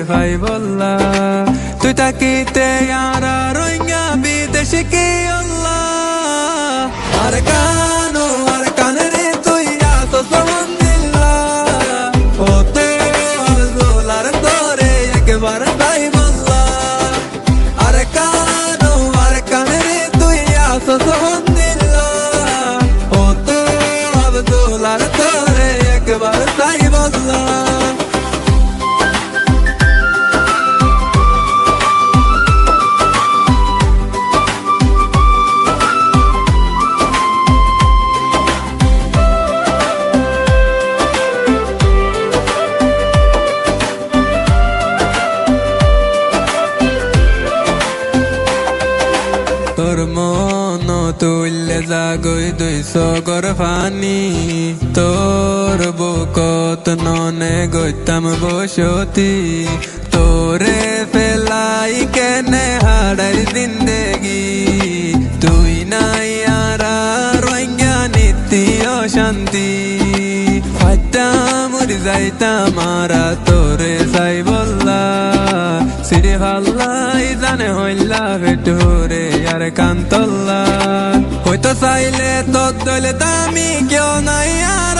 ভাই বল্লা তুই তাকিতে আরা রোহিঙ্গা বিদেশে কি আল্লাহ আর কান রে তুই আসো সমন্দিল্লা ওতে আলদোলার তোরে একবার ভাই বল্লা আর কান রে তুই আসো সমন্দিল্লা ওতে আলদোলার তোরে একবার ভাই বল্লা তোর মন তুললে জাগই 200 গর ফানি তোর বুকত ননে গইতাম বসতি তোরে ফেলাই কেনে হাড়াই জিন্দেগি তুই নাই আরা রোহিঙ্গা নীতি অশান্তি ফাইতা মরি যাইতাম আরা তোরে যাই বললা সিরে ভাল্লাই জানে হইলা ভেটুরে আর কান্তল্লা হয়তো চাইলে তোর দলে দামি কেউ নাই আর